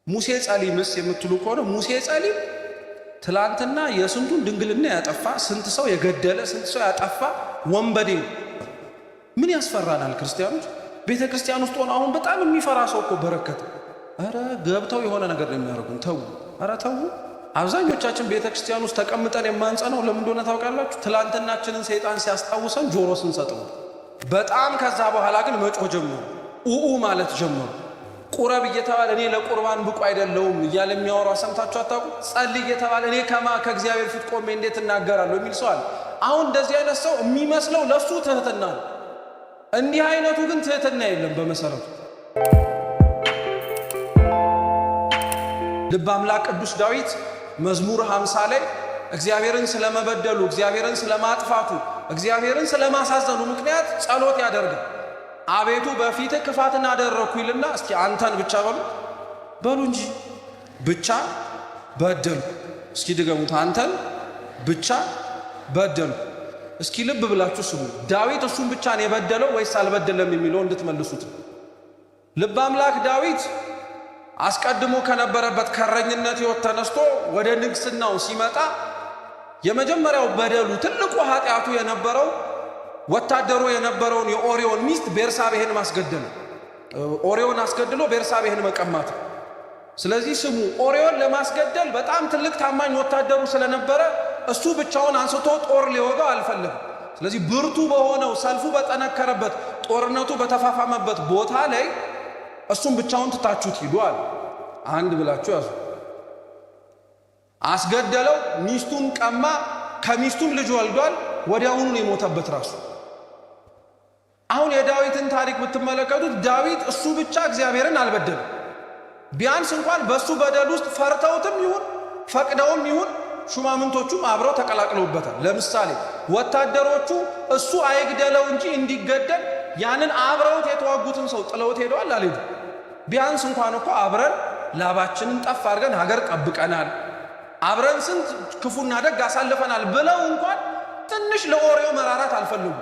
ሙሴ ጸሊምስ የምትሉ ከሆነ ሙሴ ጸሊም ትላንትና የስንቱን ድንግልና ያጠፋ ስንት ሰው የገደለ ስንት ሰው ያጠፋ ወንበዴ። ምን ያስፈራናል ክርስቲያኖች? ቤተ ክርስቲያን ውስጥ ሆነ አሁን በጣም የሚፈራ ሰው እኮ በረከተ። አረ ገብተው የሆነ ነገር ነው የሚያደርጉን። ተው፣ አረ ተው። አብዛኞቻችን ቤተ ክርስቲያን ውስጥ ተቀምጠን የማንጸነው ለምን እንደሆነ ታውቃላችሁ? ትላንትናችንን ሰይጣን ሲያስታውሰን ጆሮ ስንሰጠው በጣም ከዛ በኋላ ግን መጮህ ጀመሩ፣ ኡኡ ማለት ጀመሩ። ቁረብ እየተባለ እኔ ለቁርባን ብቁ አይደለሁም እያለ የሚያወራ ሰምታችሁ አታውቁ? ጸልይ እየተባለ እኔ ከእግዚአብሔር ፊት ቆሜ እንዴት እናገራለሁ የሚል ሰው አለ። አሁን እንደዚህ አይነት ሰው የሚመስለው ለሱ ትህትና ነው። እንዲህ አይነቱ ግን ትህትና የለም በመሰረቱ። ልበ አምላክ ቅዱስ ዳዊት መዝሙር 50 ላይ እግዚአብሔርን ስለመበደሉ፣ እግዚአብሔርን ስለማጥፋቱ፣ እግዚአብሔርን ስለማሳዘኑ ምክንያት ጸሎት ያደርጋል። አቤቱ በፊት ክፋትን አደረኩ ይልና፣ እስኪ አንተን ብቻ በሉ እንጂ ብቻ በደልኩ። እስኪ ድገሙት፣ አንተን ብቻ በደልኩ። እስኪ ልብ ብላችሁ ስሙ። ዳዊት እሱን ብቻ ነው የበደለው ወይስ አልበደለም የሚለው እንድትመልሱት። ልበ አምላክ ዳዊት አስቀድሞ ከነበረበት ከረኝነት ሕይወት ተነስቶ ወደ ንግስናው ሲመጣ የመጀመሪያው በደሉ ትልቁ ኃጢአቱ የነበረው ወታደሩ የነበረውን የኦሪዮን ሚስት ቤርሳቤህን ማስገደል፣ ኦሪዮን አስገድሎ ቤርሳቤህን መቀማት። ስለዚህ ስሙ፣ ኦሪዮን ለማስገደል በጣም ትልቅ ታማኝ ወታደሩ ስለነበረ እሱ ብቻውን አንስቶ ጦር ሊወጋው አልፈለገም። ስለዚህ ብርቱ በሆነው ሰልፉ በጠነከረበት ጦርነቱ በተፋፋመበት ቦታ ላይ እሱም ብቻውን ትታችሁት ሂዱ አለ። አንድ ብላችሁ ያዙ። አስገደለው፣ ሚስቱን ቀማ፣ ከሚስቱም ልጅ ወልዷል። ወዲያውኑ ነው የሞተበት ራሱ። አሁን የዳዊትን ታሪክ ብትመለከቱት ዳዊት እሱ ብቻ እግዚአብሔርን አልበደለም። ቢያንስ እንኳን በሱ በደል ውስጥ ፈርተውትም ይሁን ፈቅደውም ይሁን ሹማምንቶቹም አብረው ተቀላቅለውበታል። ለምሳሌ ወታደሮቹ እሱ አይግደለው እንጂ እንዲገደል ያንን አብረውት የተዋጉትን ሰው ጥለውት ሄደዋል አልሄዱ። ቢያንስ እንኳን እኮ አብረን ላባችንን ጠፍ አድርገን ሀገር ጠብቀናል፣ አብረን ስንት ክፉና ደግ አሳልፈናል ብለው እንኳን ትንሽ ለኦሪዮ መራራት አልፈልጉም።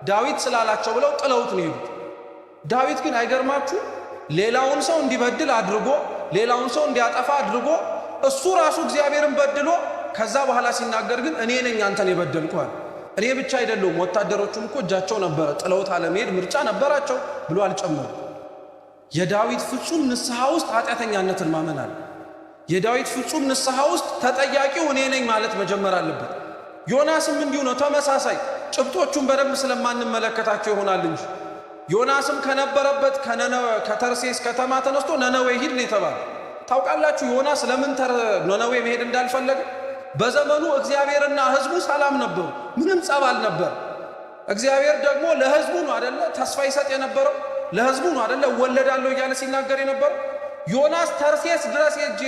ዳዊት ስላላቸው ብለው ጥለውት ነው ሄዱት። ዳዊት ግን አይገርማችሁ? ሌላውን ሰው እንዲበድል አድርጎ ሌላውን ሰው እንዲያጠፋ አድርጎ እሱ ራሱ እግዚአብሔርን በድሎ ከዛ በኋላ ሲናገር ግን እኔ ነኝ አንተን የበደልኩህ፣ እኔ ብቻ አይደለሁም ወታደሮቹም እኮ እጃቸው ነበረ፣ ጥለውት አለመሄድ ምርጫ ነበራቸው ብሎ አልጨመሩም። የዳዊት ፍጹም ንስሐ ውስጥ ኃጢአተኛነትን ማመን አለ። የዳዊት ፍጹም ንስሐ ውስጥ ተጠያቂው እኔ ነኝ ማለት መጀመር አለበት። ዮናስም እንዲሁ ነው፣ ተመሳሳይ። ጭብጦቹን በደንብ ስለማንመለከታቸው ይሆናል እንጂ ዮናስም ከነበረበት ከተርሴስ ከተማ ተነስቶ ነነዌ ሂድ ነው የተባለ። ታውቃላችሁ ዮናስ ለምን ነነዌ መሄድ እንዳልፈለገ? በዘመኑ እግዚአብሔርና ሕዝቡ ሰላም ነበሩ፣ ምንም ጸብ አልነበር። እግዚአብሔር ደግሞ ለሕዝቡ ነው አይደለ ተስፋ ይሰጥ የነበረው፣ ለሕዝቡ ነው አይደለ ወለዳለሁ እያለ ሲናገር የነበረው። ዮናስ ተርሴስ ድረስ ሄጄ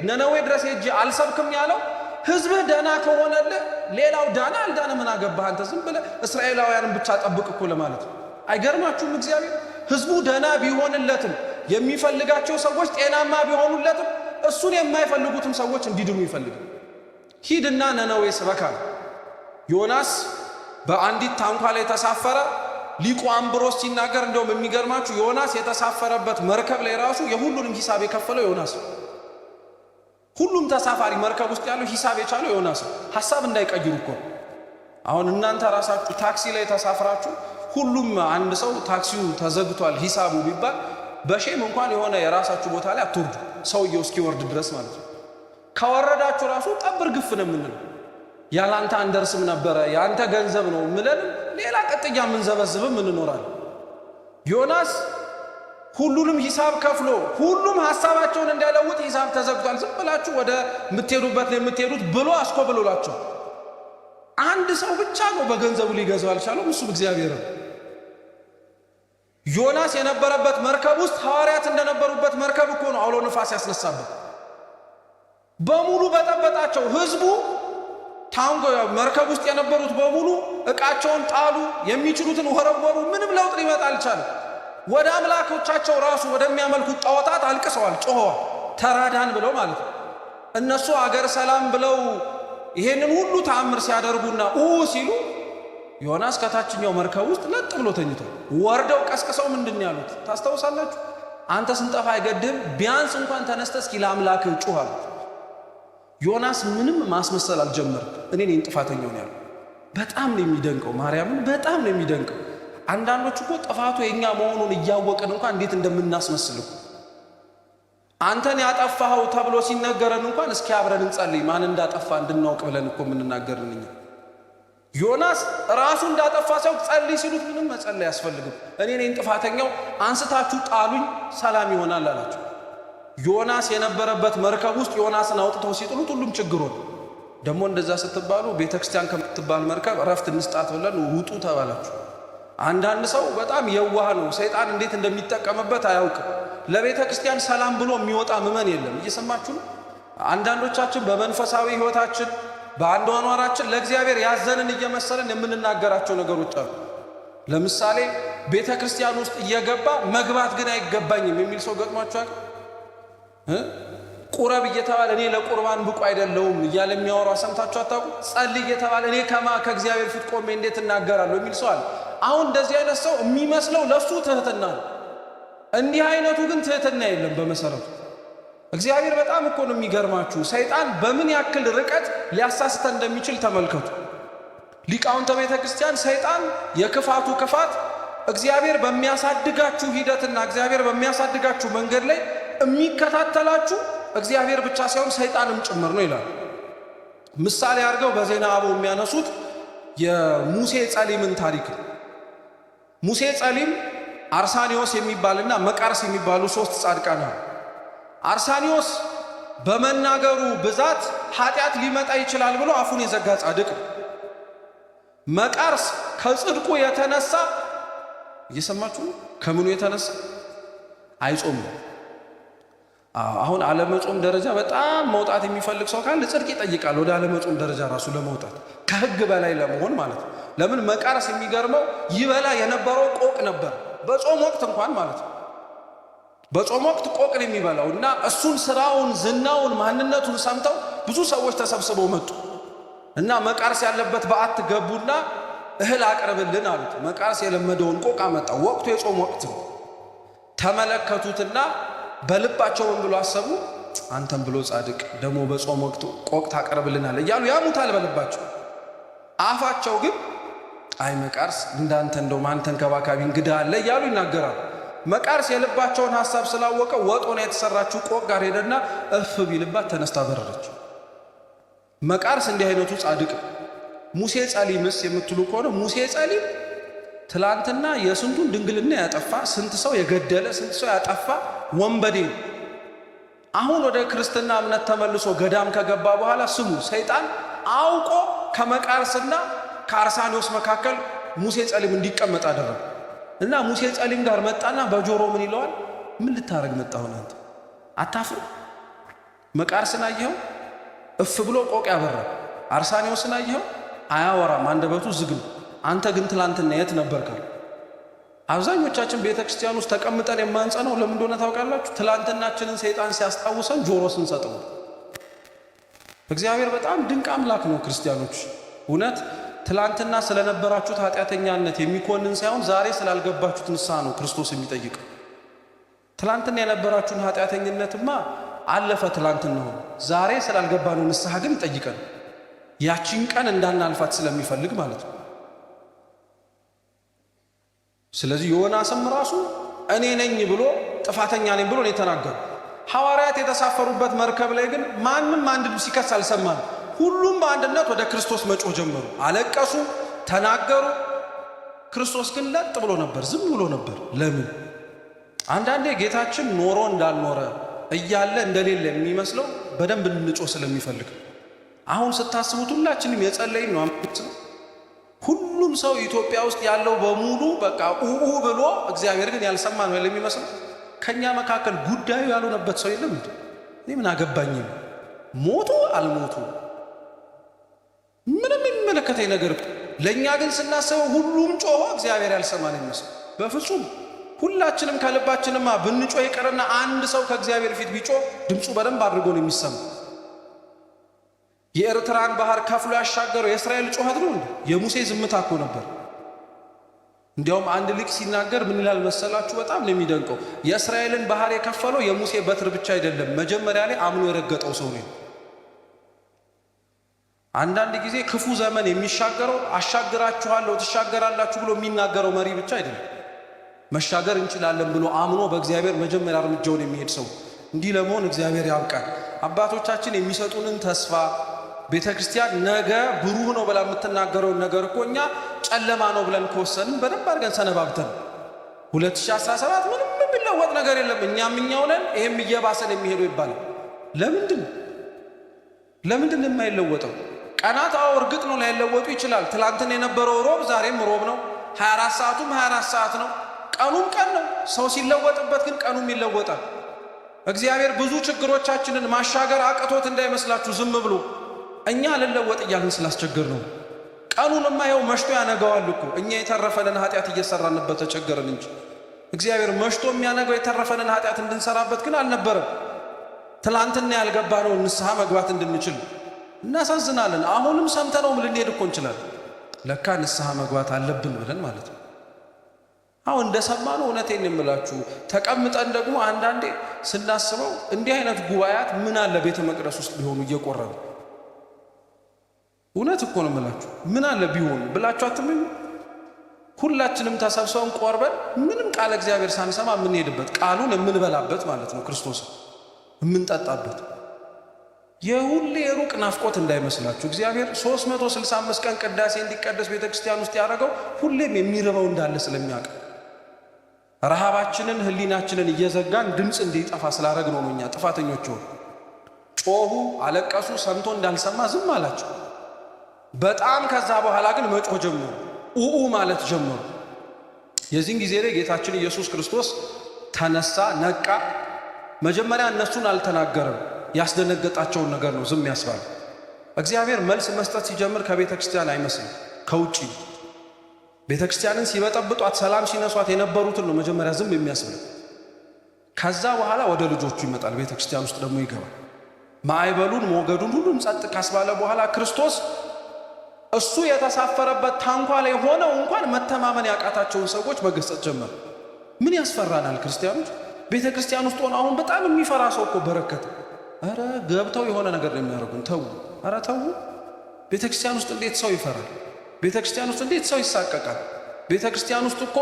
ነነዌ ድረስ ሄጄ አልሰብክም ያለው ሕዝብህ ደና ከሆነልህ ሌላው ዳና አልዳነ ምን አገባህ አንተ፣ ዝም ብለህ እስራኤላውያንን ብቻ ጠብቅ እኮ ለማለት ነው። አይገርማችሁም? እግዚአብሔር ሕዝቡ ደና ቢሆንለትም የሚፈልጋቸው ሰዎች ጤናማ ቢሆኑለትም እሱን የማይፈልጉትም ሰዎች እንዲድኑ ይፈልጋል። ሂድና ነነዌ ስበካ። ዮናስ በአንዲት ታንኳ ላይ ተሳፈረ። ሊቁ አምብሮስ ሲናገር እንደውም የሚገርማችሁ ዮናስ የተሳፈረበት መርከብ ላይ ራሱ የሁሉንም ሂሳብ የከፈለው ዮናስ ነው። ሁሉም ተሳፋሪ መርከብ ውስጥ ያለው ሂሳብ የቻለው ዮናስ ነው። ሐሳብ እንዳይቀይሩ እኮ አሁን እናንተ ራሳችሁ ታክሲ ላይ ተሳፍራችሁ ሁሉም አንድ ሰው ታክሲው ተዘግቷል ሂሳቡ ቢባል በሼም እንኳን የሆነ የራሳችሁ ቦታ ላይ አትወርዱ፣ ሰውየው እስኪወርድ ድረስ ማለት ነው። ከወረዳችሁ ራሱ ጠብር ግፍ ነው የምንለው። ያላንተ አንደርስም ነበረ ያንተ ገንዘብ ነው ምለን ሌላ ቀጥያ ምንዘበዝብም እንኖራለን። ዮናስ ሁሉንም ሂሳብ ከፍሎ ሁሉም ሐሳባቸውን እንዳይለውጥ ሂሳብ ተዘግቷል፣ ዝም ብላችሁ ወደ ምትሄዱበት ነው የምትሄዱት ብሎ አስኮብሎላቸው። አንድ ሰው ብቻ ነው በገንዘቡ ሊገዛው አልቻለም፣ እሱም እግዚአብሔር ነው። ዮናስ የነበረበት መርከብ ውስጥ ሐዋርያት እንደነበሩበት መርከብ እኮ ነው አውሎ ነፋስ ያስነሳበት። በሙሉ በጠበጣቸው። ህዝቡ ታንጎ መርከብ ውስጥ የነበሩት በሙሉ ዕቃቸውን ጣሉ፣ የሚችሉትን ወረወሩ። ምንም ለውጥ ሊመጣ አልቻለም። ወደ አምላኮቻቸው ራሱ ወደሚያመልኩት ጣዖታት አልቅሰዋል፣ ጮኸዋል፣ ተራዳን ብለው ማለት ነው። እነሱ አገር ሰላም ብለው ይሄንን ሁሉ ተአምር ሲያደርጉና ሲሉ ዮናስ ከታችኛው መርከብ ውስጥ ለጥ ብሎ ተኝቶ ወርደው ቀስቅሰው ምንድን ያሉት ታስታውሳላችሁ? አንተ ስንጠፋ አይገድም፣ ቢያንስ እንኳን ተነስተህ እስኪ ለአምላክ ጩህ አሉት። ዮናስ ምንም ማስመሰል አልጀመረም። እኔ ነኝ ጥፋተኛው ነው ያለው። በጣም ነው የሚደንቀው፣ ማርያምን በጣም ነው የሚደንቀው። አንዳንዶች እኮ ጥፋቱ የኛ መሆኑን እያወቅን እንኳን እንዴት እንደምናስመስል እኮ አንተን ያጠፋኸው ተብሎ ሲነገረን እንኳን እስኪ አብረን እንጸልይ ማን እንዳጠፋ እንድናውቅ ብለን እኮ የምንናገርን እኛ። ዮናስ ራሱ እንዳጠፋ ሰው ጸልይ ሲሉት ምንም መጸለይ አያስፈልግም። እኔ ነኝ ጥፋተኛው፣ አንስታችሁ ጣሉኝ ሰላም ይሆናል አላቸው። ዮናስ የነበረበት መርከብ ውስጥ ዮናስን አውጥተው ሲጥሉት ሁሉም ችግር ሆነ። ደግሞ እንደዛ ስትባሉ ቤተክርስቲያን ከምትባል መርከብ እረፍት እንስጣት ብለን ውጡ ተባላችሁ። አንዳንድ ሰው በጣም የዋህ ነው፣ ሰይጣን እንዴት እንደሚጠቀምበት አያውቅም። ለቤተ ክርስቲያን ሰላም ብሎ የሚወጣ ምመን የለም። እየሰማችሁ ነው። አንዳንዶቻችን በመንፈሳዊ ህይወታችን በአኗኗራችን ለእግዚአብሔር ያዘንን እየመሰለን የምንናገራቸው ነገሮች አሉ። ለምሳሌ ቤተ ክርስቲያን ውስጥ እየገባ መግባት ግን አይገባኝም የሚል ሰው ገጥሟችኋል? ቁረብ እየተባለ እኔ ለቁርባን ብቁ አይደለሁም እያለ የሚያወራው ሰምታችሁ አታውቁ? ጸልይ እየተባለ እኔ ከእግዚአብሔር ፊት ቆሜ እንዴት እናገራለሁ የሚል ሰው አለ። አሁን እንደዚህ አይነት ሰው የሚመስለው ለሱ ትህትና ነው። እንዲህ አይነቱ ግን ትህትና የለም በመሰረቱ። እግዚአብሔር በጣም እኮ ነው የሚገርማችሁ። ሰይጣን በምን ያክል ርቀት ሊያሳስተን እንደሚችል ተመልከቱ። ሊቃውንተ ቤተ ክርስቲያን ሰይጣን የክፋቱ ክፋት እግዚአብሔር በሚያሳድጋችሁ ሂደትና እግዚአብሔር በሚያሳድጋችሁ መንገድ ላይ የሚከታተላችሁ እግዚአብሔር ብቻ ሳይሆን ሰይጣንም ጭምር ነው ይላል። ምሳሌ አድርገው በዜና አበው የሚያነሱት የሙሴ ጸሊምን ታሪክ ነው። ሙሴ ጸሊም አርሳኒዮስ የሚባልና መቃርስ የሚባሉ ሶስት ጻድቃን አሉ። አርሳኒዮስ በመናገሩ ብዛት ኃጢአት ሊመጣ ይችላል ብሎ አፉን የዘጋ ጻድቅ ነው። መቃርስ ከጽድቁ የተነሳ እየሰማችሁ ከምኑ የተነሳ አይጾምም። አሁን አለመጾም ደረጃ በጣም መውጣት የሚፈልግ ሰው ካለ ጽድቅ ይጠይቃል። ወደ አለመጾም ደረጃ ራሱ ለመውጣት ከሕግ በላይ ለመሆን ማለት ነው። ለምን መቃርስ የሚገርመው ይበላ የነበረው ቆቅ ነበር፣ በጾም ወቅት እንኳን ማለት ነው። በጾም ወቅት ቆቅ ነው የሚበላው እና እሱን ስራውን፣ ዝናውን፣ ማንነቱን ሰምተው ብዙ ሰዎች ተሰብስበው መጡ እና መቃርስ ያለበት በዓት ገቡና እህል አቅርብልን አሉት። መቃርስ የለመደውን ቆቅ አመጣ። ወቅቱ የጾም ወቅት ነው። ተመለከቱትና በልባቸው ምን ብሎ አሰቡ? አንተም ብሎ ጻድቅ ደግሞ በጾም ወቅት ቆቅ ታቀርብልናል እያሉ ያሙታል በልባቸው። አፋቸው ግን አይ መቃርስ እንዳንተ እንደው ማን ተንከባካቢ እንግዳ አለ እያሉ ይናገራሉ። መቃርስ የልባቸውን ሐሳብ ስላወቀ ወጥ ሆና የተሰራችው ቆቅ ጋር ሄደና እፍ ቢልባት ተነስታ በረረች። መቃርስ እንዲህ አይነቱ ጻድቅ። ሙሴ ጸሊምስ የምትሉ ከሆነ ሙሴ ጸሊም ትላንትና የስንቱን ድንግልና ያጠፋ፣ ስንት ሰው የገደለ፣ ስንት ሰው ያጠፋ ወንበዴ ነው። አሁን ወደ ክርስትና እምነት ተመልሶ ገዳም ከገባ በኋላ ስሙ ሰይጣን አውቆ ከመቃርስና ከአርሳኒዮስ መካከል ሙሴ ጸሊም እንዲቀመጥ አደረገ እና ሙሴ ጸሊም ጋር መጣና በጆሮ ምን ይለዋል? ምን ልታረግ መጣሁ አንተ? አታፍር? መቃርስን አየኸው? እፍ ብሎ ቆቅ ያበራ። አርሳኒዮስን አየኸው? አያወራም፣ አንደበቱ ዝግ ነው። አንተ ግን ትላንትና የት ነበርካል? አብዛኞቻችን ቤተ ክርስቲያን ውስጥ ተቀምጠን የማንጸነው ለምን እንደሆነ ታውቃላችሁ? ትላንትናችንን ሰይጣን ሲያስታውሰን ጆሮ ስንሰጠው። እግዚአብሔር በጣም ድንቅ አምላክ ነው። ክርስቲያኖች እውነት ትላንትና ስለነበራችሁት ኃጢአተኛነት የሚኮንን ሳይሆን ዛሬ ስላልገባችሁት ንስሐ ነው ክርስቶስ የሚጠይቀው። ትላንትና የነበራችሁን ኃጢአተኝነትማ አለፈ ትላንትና ነው። ዛሬ ስላልገባነው ንስሐ ግን ይጠይቀን። ያቺን ቀን እንዳናልፋት ስለሚፈልግ ማለት ነው። ስለዚህ ዮናስም ራሱ እኔ ነኝ ብሎ ጥፋተኛ ነኝ ብሎ ነው የተናገረው። ሐዋርያት የተሳፈሩበት መርከብ ላይ ግን ማንም አንድም ሲከስ አልሰማም። ሁሉም በአንድነት ወደ ክርስቶስ መጮህ ጀመሩ። አለቀሱ፣ ተናገሩ። ክርስቶስ ግን ለጥ ብሎ ነበር፣ ዝም ብሎ ነበር። ለምን? አንዳንዴ ጌታችን ኖሮ እንዳልኖረ እያለ እንደሌለ የሚመስለው በደንብ እንጮህ ስለሚፈልግ። አሁን ስታስቡት ሁላችንም የጸለይን ነው። ሁሉም ሰው ኢትዮጵያ ውስጥ ያለው በሙሉ በቃ ኡኡ ብሎ እግዚአብሔር ግን ያልሰማ ነው የሚመስለው። ከኛ መካከል ጉዳዩ ያልሆነበት ሰው የለም እንዴ? እኔ ምን አገባኝ? ሞቱ አልሞቱ ምንም የሚመለከተኝ ነገር። ለኛ ግን ስናስበው ሁሉም ጮሆ እግዚአብሔር ያልሰማን ይመስል። በፍጹም ሁላችንም ከልባችንማ ብንጮህ ይቀርና አንድ ሰው ከእግዚአብሔር ፊት ቢጮህ ድምፁ በደንብ አድርጎ ነው የሚሰማ። የኤርትራን ባህር ከፍሎ ያሻገረው የእስራኤል ጩኸት ነው እንዴ? የሙሴ ዝምታ እኮ ነበር። እንዲያውም አንድ ሊቅ ሲናገር ምን ይላል መሰላችሁ? በጣም ነው የሚደንቀው። የእስራኤልን ባህር የከፈለው የሙሴ በትር ብቻ አይደለም፣ መጀመሪያ ላይ አምኖ የረገጠው ሰው ነው። አንዳንድ ጊዜ ክፉ ዘመን የሚሻገረው አሻግራችኋለሁ ትሻገራላችሁ ብሎ የሚናገረው መሪ ብቻ አይደለም፣ መሻገር እንችላለን ብሎ አምኖ በእግዚአብሔር መጀመሪያ እርምጃውን የሚሄድ ሰው። እንዲህ ለመሆን እግዚአብሔር ያብቃል። አባቶቻችን የሚሰጡንን ተስፋ ቤተ ክርስቲያን ነገ ብሩህ ነው ብላ የምትናገረውን ነገር እኮ እኛ ጨለማ ነው ብለን ከወሰንን በደንብ አድርገን ሰነባብተን 2017 ምንም የሚለወጥ ነገር የለም እኛም እኛው ነን ይሄም እየባሰን የሚሄደው ይባላል። ለምንድን የማይለወጠው? ቀናት አዎ እርግጥ ነው ላይለወጡ ይችላል። ትላንትና የነበረው ሮብ ዛሬም ሮብ ነው። 24 ሰዓቱም 24 ሰዓት ነው። ቀኑም ቀን ነው። ሰው ሲለወጥበት ግን ቀኑም ይለወጣል። እግዚአብሔር ብዙ ችግሮቻችንን ማሻገር አቅቶት እንዳይመስላችሁ ዝም ብሎ እኛ ልለወጥ እያልን ስላስቸገር ነው። ቀኑንማ ይኸው መሽቶ ያነገዋል እኮ እኛ የተረፈንን ኃጢአት እየሰራንበት ተቸገርን እንጂ እግዚአብሔር መሽቶ የሚያነገው የተረፈንን ኃጢአት እንድንሰራበት ግን አልነበረም። ትላንትና ያልገባነው ንስሐ መግባት እንድንችል እናሳዝናለን። አሁንም ሰምተነውም ልንሄድ እኮ እንችላለን። ለካ ንስሐ መግባት አለብን ብለን ማለት ነው። አሁን እንደሰማነው እውነቴን የምላችሁ ተቀምጠን ደግሞ አንዳንዴ ስናስበው እንዲህ አይነት ጉባኤያት ምን አለ ቤተ መቅደስ ውስጥ ቢሆኑ እየቆረቡ እውነት እኮ ነው የምላችሁ። ምን አለ ቢሆኑ ብላችሁ አትመኙ? ሁላችንም ተሰብስበን ቆርበን ምንም ቃል እግዚአብሔር ሳንሰማ የምንሄድበት ቃሉን የምንበላበት ማለት ነው፣ ክርስቶስ የምንጠጣበት የሁሌ የሩቅ ናፍቆት እንዳይመስላችሁ። እግዚአብሔር 365 ቀን ቅዳሴ እንዲቀደስ ቤተ ክርስቲያን ውስጥ ያደረገው ሁሌም የሚርበው እንዳለ ስለሚያውቅ ረሃባችንን ህሊናችንን እየዘጋን ድምፅ እንዲጠፋ ስላደረግነው ነው። እኛ ጥፋተኞች ሆኑ። ጮሁ፣ አለቀሱ፣ ሰምቶ እንዳልሰማ ዝም አላቸው። በጣም ከዛ በኋላ ግን መጮህ ጀመሩ፣ ኡኡ ማለት ጀመሩ። የዚህን ጊዜ ላይ ጌታችን ኢየሱስ ክርስቶስ ተነሳ፣ ነቃ። መጀመሪያ እነሱን አልተናገረም፣ ያስደነገጣቸውን ነገር ነው ዝም ያስባል። እግዚአብሔር መልስ መስጠት ሲጀምር ከቤተ ክርስቲያን አይመስልም፣ ከውጪ ቤተ ክርስቲያንን ሲበጠብጧት ሰላም ሲነሷት የነበሩትን ነው መጀመሪያ ዝም የሚያስብል። ከዛ በኋላ ወደ ልጆቹ ይመጣል፣ ቤተ ክርስቲያን ውስጥ ደግሞ ይገባል። ማዕበሉን ሞገዱን ሁሉም ጸጥ ካስባለ በኋላ ክርስቶስ እሱ የተሳፈረበት ታንኳ ላይ ሆነው እንኳን መተማመን ያቃታቸውን ሰዎች መገሰጽ ጀመር። ምን ያስፈራናል ክርስቲያኖች? ቤተ ክርስቲያን ውስጥ ሆነ አሁን በጣም የሚፈራ ሰው እኮ በረከተ። ኧረ ገብተው የሆነ ነገር ነው የሚያደርጉን። ተው፣ ኧረ ተው። ቤተ ክርስቲያን ውስጥ እንዴት ሰው ይፈራል? ቤተ ክርስቲያን ውስጥ እንዴት ሰው ይሳቀቃል? ቤተ ክርስቲያን ውስጥ እኮ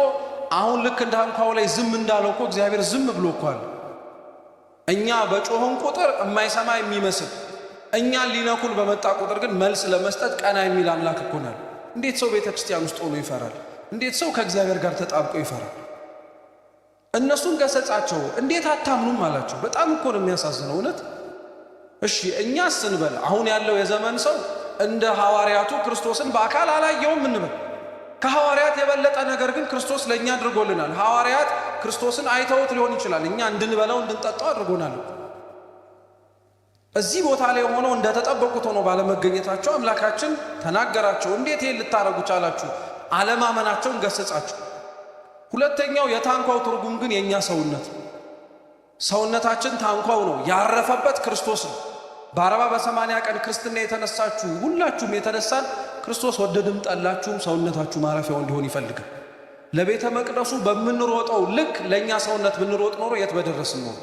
አሁን ልክ እንደ ታንኳው ላይ ዝም እንዳለው እኮ እግዚአብሔር ዝም ብሎ እኮ አለ። እኛ በጮህን ቁጥር የማይሰማ የሚመስል እኛን ሊነኩን በመጣ ቁጥር ግን መልስ ለመስጠት ቀና የሚል አምላክ እኮ ነው። እንዴት ሰው ቤተ ክርስቲያን ውስጥ ሆኖ ይፈራል? እንዴት ሰው ከእግዚአብሔር ጋር ተጣብቆ ይፈራል? እነሱን ገሰጻቸው። እንዴት አታምኑም አላቸው። በጣም እኮ ነው የሚያሳዝነው እውነት። እሺ እኛ ስንበል አሁን ያለው የዘመን ሰው እንደ ሐዋርያቱ ክርስቶስን በአካል አላየውም እንበል። ከሐዋርያት የበለጠ ነገር ግን ክርስቶስ ለእኛ አድርጎልናል። ሐዋርያት ክርስቶስን አይተውት ሊሆን ይችላል፣ እኛ እንድንበላው እንድንጠጣው አድርጎናል። እዚህ ቦታ ላይ ሆነው እንደተጠበቁት ሆኖ ባለመገኘታቸው አምላካችን ተናገራቸው። እንዴት ይሄን ልታረጉ ቻላችሁ? አለማመናቸውን ገሰጻቸው። ሁለተኛው የታንኳው ትርጉም ግን የኛ ሰውነታችን ታንኳው ነው፣ ያረፈበት ክርስቶስ ነው። በ40 በ80 ቀን ክርስትና የተነሳችሁ ሁላችሁም የተነሳን ክርስቶስ ወደድም ጠላችሁም ሰውነታችሁ ማረፊያው እንዲሆን ይፈልጋል። ለቤተ መቅደሱ በምንሮጠው ልክ ለኛ ሰውነት ብንሮጥ ኖሮ የት በደረስን ነው።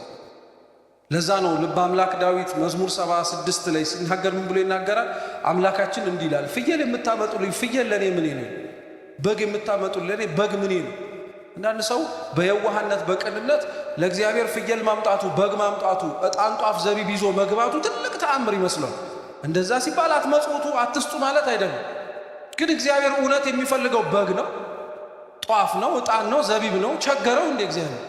ለዛ ነው ልበ አምላክ ዳዊት መዝሙር 76 ላይ ሲናገር ምን ብሎ ይናገራል? አምላካችን እንዲህ ይላል፣ ፍየል የምታመጡልኝ ፍየል ለኔ ምኔ ነው? በግ የምታመጡልኝ ለኔ በግ ምኔ ነው? አንዳንድ ሰው በየዋህነት በቅንነት ለእግዚአብሔር ፍየል ማምጣቱ በግ ማምጣቱ ዕጣን ጧፍ ዘቢብ ይዞ መግባቱ ትልቅ ተአምር ይመስላል። እንደዛ ሲባል አትመጽውቱ አትስጡ ማለት አይደለም። ግን እግዚአብሔር እውነት የሚፈልገው በግ ነው፣ ጧፍ ነው፣ ዕጣን ነው፣ ዘቢብ ነው። ቸገረው እንደ እግዚአብሔር?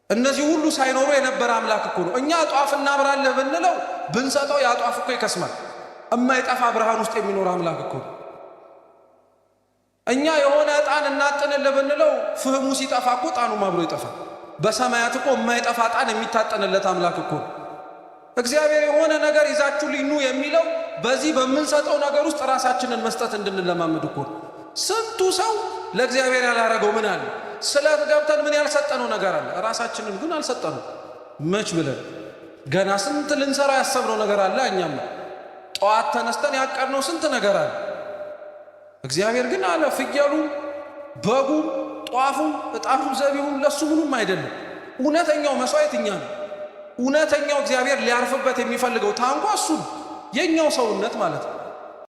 እነዚህ ሁሉ ሳይኖሩ የነበረ አምላክ እኮ ነው። እኛ ጧፍ እናብራለህ ብንለው ብንሰጠው ያ ጧፍ እኮ ይከስማል። እማይጠፋ ብርሃን ውስጥ የሚኖር አምላክ እኮ ነው። እኛ የሆነ ዕጣን እናጥንልህ ብንለው ፍህሙ ሲጠፋ እኮ ዕጣኑም አብሮ ይጠፋል። በሰማያት እኮ የማይጠፋ ዕጣን የሚታጠንለት አምላክ እኮ ነው። እግዚአብሔር የሆነ ነገር ይዛችሁልኝ ኑ የሚለው በዚህ በምንሰጠው ነገር ውስጥ ራሳችንን መስጠት እንድንለማመድ እኮ ነው። ስንቱ ሰው ለእግዚአብሔር ያላረገው ምን አለ? ስለት ገብተን ምን ያልሰጠነው ነገር አለ? ራሳችንን ግን አልሰጠነው። መች ብለን ገና ስንት ልንሰራ ያሰብነው ነገር አለ። እኛም ጠዋት ተነስተን ያቀድነው ስንት ነገር አለ። እግዚአብሔር ግን አለ ፍየሉ በጉም ጧፉም ዕጣኑም ዘቢቡም ለሱ ምንም አይደለም። እውነተኛው መስዋዕት እኛ ነው። እውነተኛው እግዚአብሔር ሊያርፍበት የሚፈልገው ታንኳ እሱ ነው፣ የኛው ሰውነት ማለት ነው።